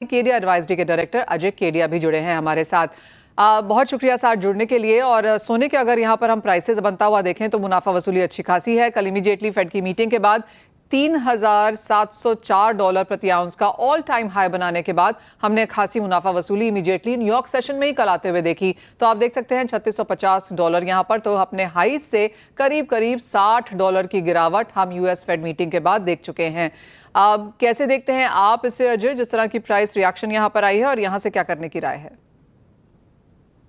Kedia advisory के director Ajay Kedia भी जुड़े हैं हमारे साथ। बहुत शुक्रिया साथ जुड़ने के लिए। और सोने के अगर यहाँ पर हम प्राइसेस बनता हुआ देखें तो मुनाफा वसूली अच्छी खासी है। कल इमीडिएटली फेड की मीटिंग के बाद $3,704 प्रति आउंस का ऑल टाइम हाई बनाने के बाद हमने खासी मुनाफा वसूली इमीडिएटली न्यूयॉर्क सेशन में ही कल आते हुए देखी। तो आप देख सकते हैं $3650 यहाँ पर, तो अपने हाई से करीब करीब $60 की गिरावट हम यूएस फेड मीटिंग के बाद देख चुके हैं। अब कैसे देखते हैं आप इसे अजय, जिस तरह की प्राइस रिएक्शन यहाँ पर आई है और यहाँ से क्या करने की राय है?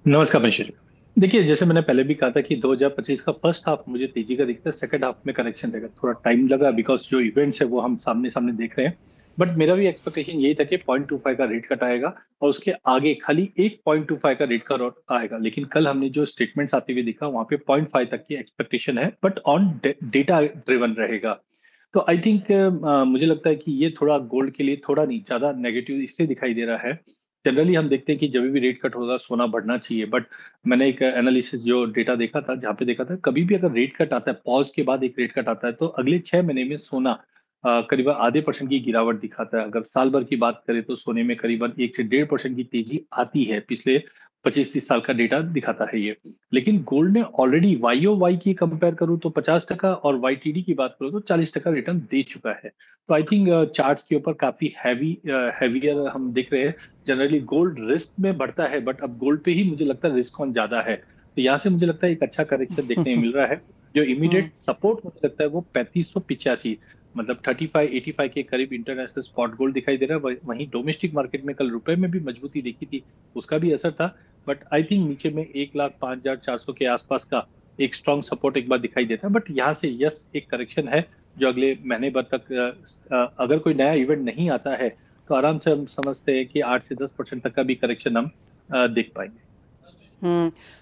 नमस्कार मिश्र। देखिए, जैसे मैंने पहले भी कहा था कि 2025 का फर्स्ट हाफ मुझे तेजी का दिखता है, सेकंड हाफ में करेक्शन रहेगा। थोड़ा टाइम लगा बिकॉज जो इवेंट्स है वो हम सामने सामने देख रहे हैं, बट मेरा भी एक्सपेक्टेशन यही था कि 0.25 का रेट कट आएगा और उसके आगे खाली एक 0.25 का रेट कट आएगा। लेकिन कल हमने जो स्टेटमेंट्स आते हुए देखा वहां पे 0.5 तक की एक्सपेक्टेशन है, बट ऑन डेटा ड्रिवन रहेगा। तो आई थिंक मुझे लगता है कि ये थोड़ा गोल्ड के लिए थोड़ा नहीं ज्यादा नेगेटिव इसलिए दिखाई दे रहा है। जनरली हम देखते हैं कि जब भी रेट कट होगा सोना बढ़ना चाहिए, बट मैंने एक एनालिसिस जो डेटा देखा था जहाँ पे देखा था कभी भी अगर रेट कट आता है, पॉज के बाद एक रेट कट आता है, तो अगले 6 महीने में सोना करीबन आधे % की गिरावट दिखाता है। अगर साल भर की बात करें तो सोने में करीबन 1 से 1.5% की तेजी आती है। पिछले 25-30 साल का डेटा दिखाता है ये। लेकिन गोल्ड ने ऑलरेडी YOY की कंपेयर करूं तो 50% और YTD की बात करूं तो 40% रिटर्न दे चुका है। तो आई थिंक चार्ट्स के ऊपर काफी हैवियर हम देख रहे हैं। जनरली गोल्ड रिस्क में बढ़ता है, बट अब गोल्ड पे ही मुझे लगता है रिस्क ऑन ज्यादा है। तो यहाँ से मुझे लगता है एक अच्छा करेक्शन देखने को मिल रहा है। जो इमीडिएट सपोर्ट मुझे लगता है वो 3585, मतलब 3585 के करीब इंटरनेशनल स्पॉट गोल्ड दिखाई दे रहा है। वहीं डोमेस्टिक मार्केट में कल रुपए में भी मजबूती देखी थी, उसका भी असर था। बट आई थिंक नीचे में 1,05,400 के आसपास का एक स्ट्रॉन्ग सपोर्ट एक बार दिखाई देता है। बट यहाँ से यस एक करेक्शन है जो अगले महीने भर तक अगर कोई नया इवेंट नहीं आता है तो आराम से हम समझते हैं कि 8 से 10% तक का भी करेक्शन हम देख पाएंगे।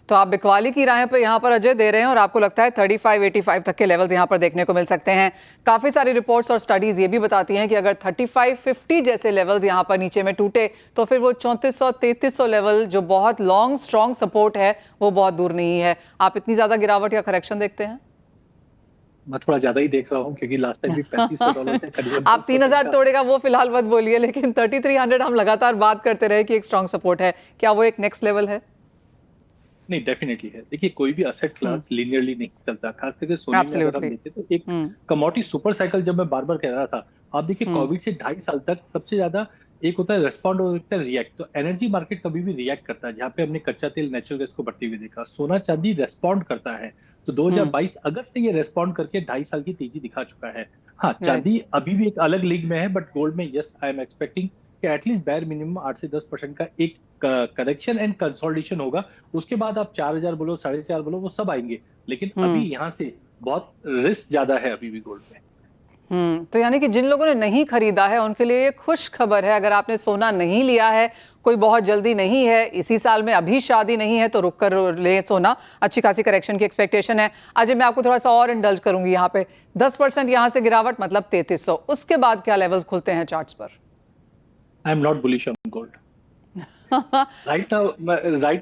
तो आप बिकवाली की राह पे यहाँ पर अजय दे रहे हैं और आपको लगता है 3585 तक के लेवल्स यहाँ पर देखने को मिल सकते हैं। काफी सारी रिपोर्ट्स और स्टडीज ये भी बताती हैं कि अगर 3550 जैसे लेवल्स यहाँ पर नीचे में टूटे तो फिर वो 3400-3300 लेवल जो बहुत लॉन्ग स्ट्रॉन्ग सपोर्ट है वो बहुत दूर नहीं है। आप इतनी ज्यादा गिरावट या करेक्शन देखते हैं? मैं थोड़ा ज्यादा ही देख रहा हूँ क्योंकि लास्ट टाइम भी $3500 से आप 3000 तोड़ेगा वो फिलहाल मत बोलिए, लेकिन 3300 हम लगातार बात करते रहे कि एक स्ट्रॉन्ग सपोर्ट है, क्या वो एक नेक्स्ट लेवल है? नहीं, डेफिनेटली है। देखिए, कोई भी असेट क्लास लिनियरली नहीं चलता, खास करके सोने में अगर हम देखें तो एक कमोडिटी सुपर साइकिल जब मैं बार बार कह रहा था, आप देखिए कोविड से 2.5 साल तक सबसे ज्यादा एक होता है रेस्पॉन्ड और एक रिएक्ट। तो एनर्जी मार्केट कभी भी रिएक्ट करता है, जहाँ पे हमने कच्चा तेल नेचुरल गैस को बढ़ते हुए देखा। सोना चांदी रेस्पॉन्ड करता है। तो 2022 अगस्त से ये रेस्पॉन्ड करके 2.5 साल की तेजी दिखा चुका है। हाँ, चांदी अभी भी एक अलग लीग में है, बट गोल्ड में यस आई एम एक्सपेक्टिंग कि एटलीस्ट बैर मिनिमम 8 से 10% का एक करेक्शन एंड कंसोलिडेशन होगा। उसके बाद आप 4000 बोलो 4500 बोलो वो सब आएंगे, लेकिन अभी यहाँ से बहुत रिस्क ज्यादा है अभी भी गोल्ड में। तो यानी कि जिन लोगों ने नहीं खरीदा है उनके लिए ये खुश खबर है। अगर आपने सोना नहीं लिया है, कोई बहुत जल्दी नहीं है, इसी साल में अभी शादी नहीं है, तो रुक कर ले सोना। अच्छी खासी करेक्शन की एक्सपेक्टेशन है। अजय, मैं आपको थोड़ा सा और इंडल्ज करूंगी यहाँ पे। 10% यहाँ से गिरावट मतलब 3300, उसके बाद क्या लेवल्स खुलते हैं चार्ट्स पर? I am not bullish on gold right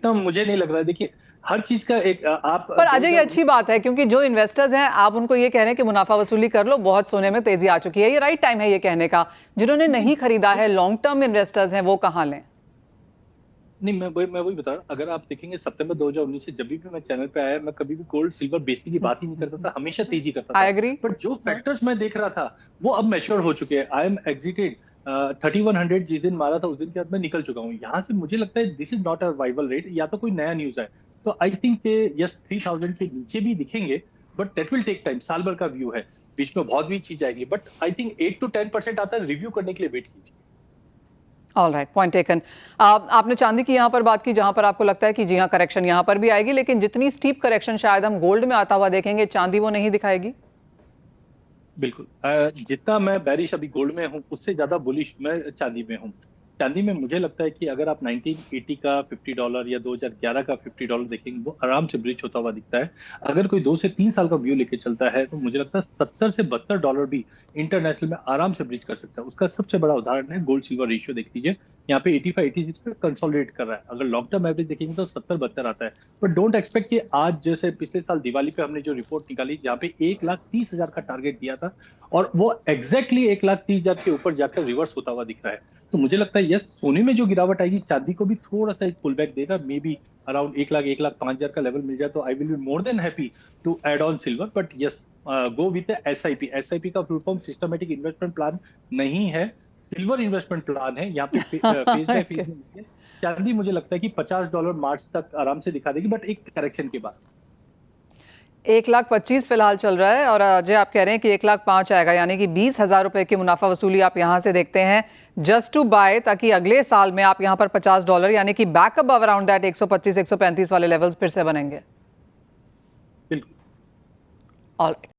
now मुझे नहीं लग रहा है। देखिए, हर चीज का एक आप पर अजय ये अच्छी बात है क्योंकि जो इन्वेस्टर्स हैं आप उनको ये कह रहे हैं कि मुनाफा वसूली कर लो, बहुत सोने में तेजी आ चुकी है। ये राइट टाइम है ये कहने का। जिन्होंने नहीं खरीदा है, लॉन्ग टर्म इन्वेस्टर्स हैं, वो कहाँ लें? नहीं, मैं वही बता रहा हूँ। अगर आप देखेंगे सितंबर 2019 से जब भी मैं चैनल पे आया, मैं कभी भी गोल्ड सिल्वर बेचने की बात ही नहीं करता था, हमेशा तेजी करता था। I agree. बट जो फैक्टर्स मैं देख रहा था वो अब मैच्योर हो चुके हैं। आई एम एग्जिटेड 3100 जिस दिन मारा था उस दिन के बाद मैं निकल चुका हूँ यहाँ से। मुझे लगता है this is not a revival rate, या तो कोई नया न्यूज है। तो आई थिंक यस 3000 के नीचे भी दिखेंगे, but that will take time. साल भर का व्यू है, बीच में बहुत भी चीज आएगी, बट आई थिंक 8 to 10% आता है। रिव्यू करने के लिए वेट कीजिए। All right, point taken. आपने चांदी की यहाँ पर बात की जहां पर आपको लगता है कि जी हाँ करेक्शन यहाँ पर भी आएगी, लेकिन जितनी स्टीप करेक्शन शायद हम गोल्ड में आता हुआ देखेंगे, चांदी वो नहीं दिखाएगी। बिल्कुल, जितना मैं बैरिश अभी गोल्ड में हूँ उससे ज्यादा बुलिश मैं चांदी में हूँ। चांदी में मुझे लगता है कि अगर आप 1980 का $50 या 2011 का $50 देखेंगे, वो आराम से ब्रिज होता हुआ दिखता है। अगर कोई 2 से 3 साल का व्यू लेके चलता है तो मुझे लगता है $70 से $72 भी इंटरनेशनल में आराम से ब्रिज कर सकता है। उसका सबसे बड़ा उदाहरण है गोल्ड सिल्वर रेशियो। देख लीजिए, यहाँ पे 85-86 पे कंसोलिडेट कर रहा है। अगर लॉन्ग टर्म एवरेज देखेंगे तो 70-72 आता है। पर डोंट एक्सपेक्ट कि आज जैसे पिछले साल दिवाली पे हमने जो रिपोर्ट निकाली जहाँ पे 1,30,000 का टारगेट दिया था और वो एग्जैक्टली 1,30,000 के ऊपर जाकर रिवर्स होता हुआ दिख रहा है। तो मुझे लगता है यस, सोने में जो गिरावट आएगी चांदी को भी थोड़ा सा एक पुल बैक देगा, मे बी अराउंड 1 लाख 5 हजार का लेवल मिल जाए तो I will be more than happy to add on silver. But yes, go with SIP. SIP का full form systematic investment plan नहीं है, सिल्वर इन्वेस्टमेंट प्लान है। यहाँ पे फेज बाय फेज में चांदी मुझे लगता है कि $50 मार्च तक आराम से दिखा देगी, बट एक करेक्शन के बाद। 1,25,000 फिलहाल चल रहा है और अजय आप कह रहे हैं कि 1,05,000 आएगा, यानी कि 20,000 रुपए की मुनाफा वसूली आप यहां से देखते हैं जस्ट टू बाय, ताकि अगले साल में आप यहां पर $50 यानी कि बैकअप अराउंड दैट 125 135 वाले लेवल्स फिर से बनेंगे। बिल्कुल। ऑलराइट।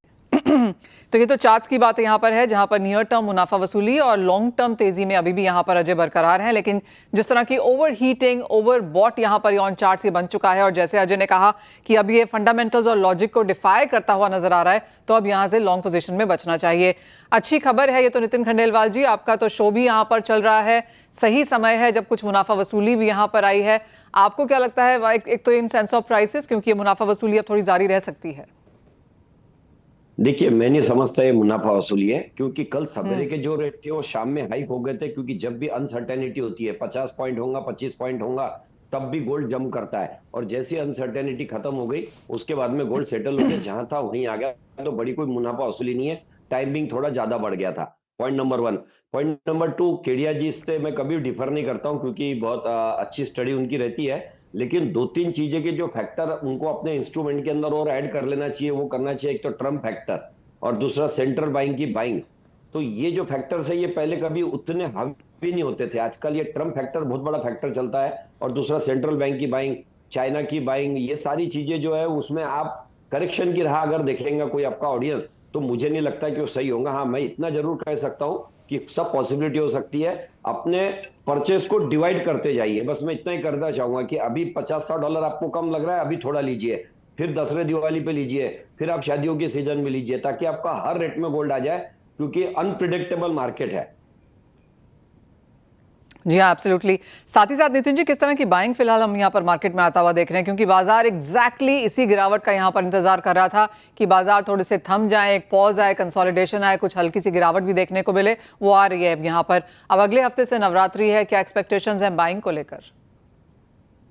तो ये तो चार्ट्स की बात यहाँ पर है, जहां पर नियर टर्म मुनाफा वसूली और लॉन्ग टर्म तेजी में अभी भी यहाँ पर अजय बरकरार है, लेकिन जिस तरह की ओवर हीटिंग, ओवर बॉट यहाँ पर ऑन चार्ट्स ये बन चुका है, और जैसे अजय ने कहा कि अब ये फंडामेंटल्स और लॉजिक को डिफाई करता हुआ नजर आ रहा है, तो अब यहाँ से लॉन्ग पोजीशन में बचना चाहिए। अच्छी खबर है ये तो नितिन खंडेलवाल जी, आपका तो शो भी यहाँ पर चल रहा है, सही समय है जब कुछ मुनाफा वसूली भी यहाँ पर आई है। आपको क्या लगता है, एक तो इन सेंस ऑफ प्राइसेस, क्योंकि ये मुनाफा वसूली अब थोड़ी जारी रह सकती है? देखिए, मैं नहीं समझता ये मुनाफा वसूली है, क्योंकि कल सवेरे के जो रेट थे वो शाम में हाइक हो गए थे, क्योंकि जब भी अनसर्टेनिटी होती है 50 पॉइंट होगा 25 पॉइंट होगा तब भी गोल्ड जंप करता है, और जैसी अनसर्टेनिटी खत्म हो गई उसके बाद में गोल्ड सेटल हो गया, जहां था वहीं आ गया। तो बड़ी कोई मुनाफा वसूली नहीं है, टाइमिंग थोड़ा ज्यादा बढ़ गया था। Point number 1। Point number 2, Kedia ji से मैं कभी डिफर नहीं करता हूं, क्योंकि बहुत अच्छी स्टडी उनकी रहती है, लेकिन 2-3 चीजें के जो फैक्टर उनको अपने इंस्ट्रूमेंट के अंदर और ऐड कर लेना चाहिए, वो करना चाहिए। एक तो ट्रम्प फैक्टर, और दूसरा सेंट्रल बैंक की बाइंग। तो ये जो फैक्टर्स है ये पहले कभी उतने हावी नहीं होते थे, आजकल ये ट्रम्प फैक्टर बहुत बड़ा फैक्टर चलता है, और दूसरा सेंट्रल बैंक की बाइंग, चाइना की बाइंग, ये सारी चीजें जो है उसमें आप करेक्शन की राह अगर देखेंगे कोई आपका ऑडियंस, तो मुझे नहीं लगता कि वो सही होगा। हाँ, मैं इतना जरूर कह सकता हूं कि सब पॉसिबिलिटी हो सकती है। अपने परचेस को डिवाइड करते जाइए, बस मैं इतना ही करना चाहूंगा कि अभी $50-100 आपको कम लग रहा है, अभी थोड़ा लीजिए, फिर दसरे दिवाली पे लीजिए, फिर आप शादियों के सीजन में लीजिए, ताकि आपका हर रेट में गोल्ड आ जाए, क्योंकि अनप्रिडिक्टेबल मार्केट है। जी हाँ, एब्सोल्युटली। साथ ही साथ नितिन जी, किस तरह की बाइंग फिलहाल हम यहाँ पर मार्केट में आता हुआ देख रहे हैं, क्योंकि बाजार एग्जैक्टली इसी गिरावट का यहाँ पर इंतजार कर रहा था कि बाजार थोड़े से थम जाए, एक पॉज आए, कंसोलिडेशन आए, कुछ हल्की सी गिरावट भी देखने को मिले, वो आ रही है अब यहाँ पर। अब अगले हफ्ते से नवरात्रि है, क्या एक्सपेक्टेशंस हैं बाइंग को लेकर?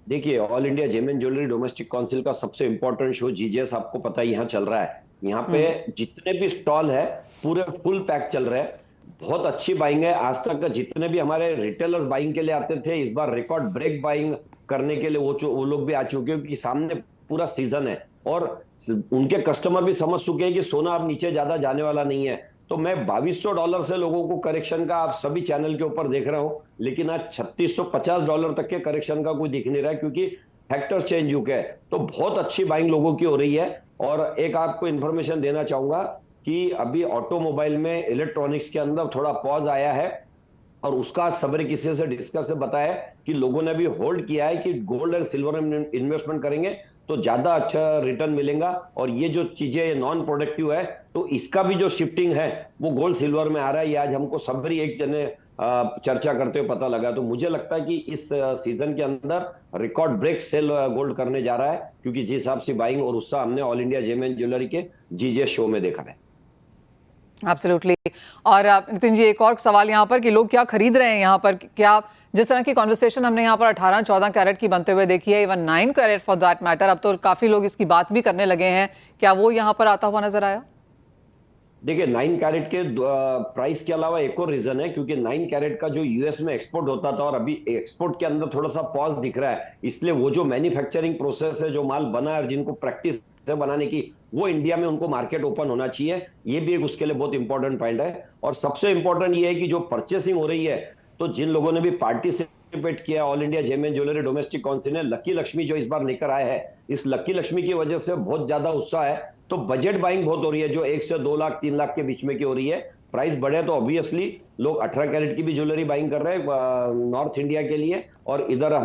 देखिए, All India gem and jewellery domestic council का सबसे इंपॉर्टेंट शो जीजेएस आपको पता है यहाँ चल रहा है। यहाँ पे जितने भी स्टॉल है पूरे फुल पैक चल रहे हैं, बहुत अच्छी बाइंग है। आज तक जितने भी हमारे रिटेलर्स बाइंग के लिए आते थे, इस बार रिकॉर्ड ब्रेक बाइंग करने के लिए वो लोग भी आ चुके हैं, क्योंकि सामने पूरा सीजन है, और उनके कस्टमर भी समझ चुके हैं कि सोना अब नीचे ज्यादा जाने वाला नहीं है। तो मैं $2,200 से लोगों को करेक्शन का आप सभी चैनल के ऊपर देख रहा हूं, लेकिन आज $3,650 तक के करेक्शन का कोई दिख नहीं रहा है, क्योंकि फैक्टर्स चेंज हो गए। तो बहुत अच्छी बाइंग लोगों की हो रही है। और एक आपको इंफॉर्मेशन देना चाहूंगा कि अभी ऑटोमोबाइल में इलेक्ट्रॉनिक्स के अंदर थोड़ा पॉज आया है, और उसका सवेरे किसी से डिस्कस से बताया कि लोगों ने भी होल्ड किया है कि गोल्ड और सिल्वर में इन्वेस्टमेंट करेंगे तो ज्यादा अच्छा रिटर्न मिलेगा। और ये जो चीजें नॉन प्रोडक्टिव है, तो इसका भी जो शिफ्टिंग है वो गोल्ड सिल्वर में आ रहा है। ये आज हमको सवेरे एक जने चर्चा करते हुए पता लगा। तो मुझे लगता है कि इस सीजन के अंदर रिकॉर्ड ब्रेक सेल गोल्ड करने जा रहा है, क्योंकि जिस हिसाब से बाइंग और उत्साह हमने All India gem and jewellery के जीजे शो में देखा है। एब्सोल्युटली। और नितिन जी, एक और सवाल यहाँ पर कि लोग क्या खरीद रहे हैं यहाँ पर, क्या जिस तरह की कॉन्वर्सेशन हमने यहाँ पर 18-14 कैरेट की बनते हुए देखी है, even 9 carat for that matter, अब तो काफी लोग इसकी बात भी करने लगे हैं, क्या वो यहाँ पर आता हुआ नजर आया? देखिए, 9 कैरेट के प्राइस के अलावा एक और रीजन है, क्योंकि 9 कैरेट का जो यूएस में एक्सपोर्ट होता था और अभी एक्सपोर्ट के अंदर थोड़ा सा पॉज दिख रहा है, इसलिए वो जो मैन्युफैक्चरिंग प्रोसेस है, जो माल बना है और जिनको प्रैक्टिस है बनाने की, वो इंडिया में उनको मार्केट ओपन होना चाहिए। ये भी एक उसके लिए बहुत इंपॉर्टेंट पॉइंट है। और सबसे इंपॉर्टेंट ये है कि जो परचेसिंग हो रही है, तो जिन लोगों ने भी पार्टिसिपेट किया All India gem and jewellery domestic council ने, लकी लक्ष्मी जो इस बार लेकर आए हैं, इस लकी लक्ष्मी की वजह से बहुत ज्यादा उत्साह है। तो बजट बाइंग बहुत हो रही है, जो 1 से 2 लाख 3 लाख के बीच में की हो रही है। प्राइस बढ़े तो ऑब्वियसली लोग 18 कैरेट की भी ज्वेलरी बाइंग कर रहे हैं नॉर्थ इंडिया के लिए, और इधर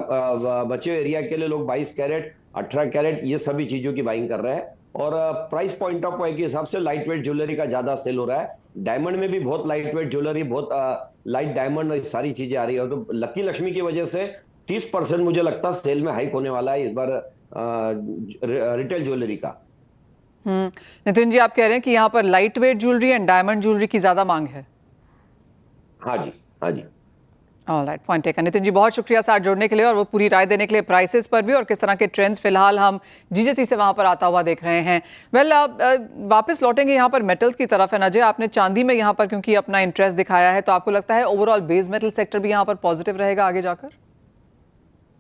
बचे एरिया के लिए लोग 22 कैरेट 18 कैरेट ये सभी चीजों की बाइंग कर रहे हैं। और प्राइस पॉइंट ऑफ व्यू के हिसाब से लाइट वेट ज्वेलरी का ज्यादा सेल हो रहा है। डायमंड में भी बहुत लाइट वेट ज्वेलरी, बहुत लाइट डायमंड, सारी चीजें आ रही है। तो लकी लक्ष्मी की वजह से 30% मुझे लगता है सेल में हाइक होने वाला है इस बार रिटेल ज्वेलरी का। नितिन जी, आप कह रहे हैं कि यहाँ पर light weight jewellery and diamond jewellery की ज्यादा मांग है? हाँ जी, हाँ जी। Alright, point taken. Nitin ji बहुत शुक्रिया साथ जुड़ने के लिए और वो पूरी राय देने के लिए प्राइसेस पर भी और किस तरह के ट्रेंड्स फिलहाल हम जीजेसी से वहां पर आता हुआ देख रहे हैं। वेल वापस लौटेंगे यहाँ पर मेटल्स की तरफ है ना। अजय, आपने चांदी में यहाँ पर क्योंकि अपना इंटरेस्ट दिखाया है, तो आपको लगता है ओवरऑल बेस मेटल सेक्टर भी यहाँ पर पॉजिटिव रहेगा आगे जाकर?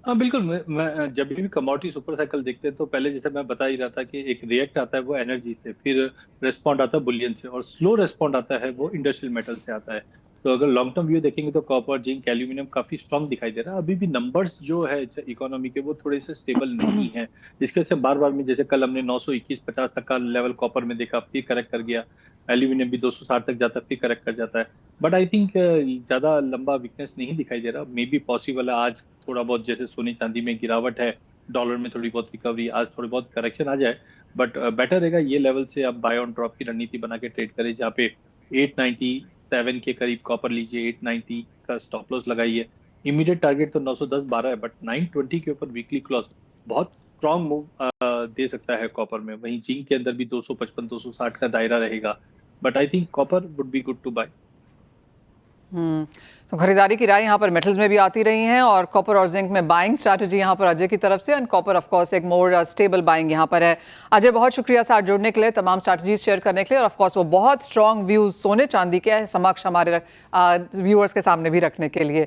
हाँ बिल्कुल। मैं जब भी कमोडिटी सुपर साइकिल देखते हैं तो पहले जैसे मैं बता ही रहा था कि एक रिएक्ट आता है वो एनर्जी से, फिर रेस्पॉन्ड आता है बुलियन से, और स्लो रेस्पॉन्ड आता है वो इंडस्ट्रियल मेटल से आता है। तो अगर लॉन्ग टर्म व्यू देखेंगे तो कॉपर, जिंक, एल्यूमिनियम काफी स्ट्रांग दिखाई दे रहा है। अभी भी नंबर्स जो है इकोनॉमी के वो थोड़े से स्टेबल नहीं है, जिसकी वजह से बार बार में जैसे कल हमने 921-50 तक का लेवल कॉपर में देखा, फिर करेक्ट कर गया। एल्यूमिनियम भी 260 तक जाता है, फिर करेक्ट कर जाता है। बट आई थिंक ज्यादा लंबा वीकनेस नहीं दिखाई दे रहा। मे बी पॉसिबल है आज थोड़ा बहुत जैसे सोने चांदी में गिरावट है, डॉलर में थोड़ी बहुत रिकवरी, आज थोड़ी बहुत करेक्शन आ जाए। बट बेटर रहेगा ये लेवल से आप बाय ऑन ड्रॉप की रणनीति बना के ट्रेड करें, जहाँ पे 897 के करीब कॉपर लीजिए, 890 का स्टॉप लॉस लगाइए। इमीडिएट टारगेट तो 910-12 है, बट 920 के ऊपर वीकली क्लोज बहुत स्ट्रॉन्ग मूव दे सकता है कॉपर में। वहीं जिंक के अंदर भी 255-260 का दायरा रहेगा, but I think copper would be good to buy. तो खरीदारी की राय यहाँ पर मेटल्स में भी आती रही हैं और कॉपर और जिंक में बाइंग स्ट्रैटेजी यहाँ पर अजय की तरफ से, एंड कॉपर ऑफ कोर्स एक मोर स्टेबल बाइंग यहाँ पर है। अजय बहुत शुक्रिया साथ जुड़ने के लिए, तमाम स्ट्रैटेजीज शेयर करने के लिए, और ऑफ कोर्स वो बहुत स्ट्रॉन्ग व्यूज सोने चांदी के समक्ष हमारे व्यूअर्स के सामने भी रखने के लिए।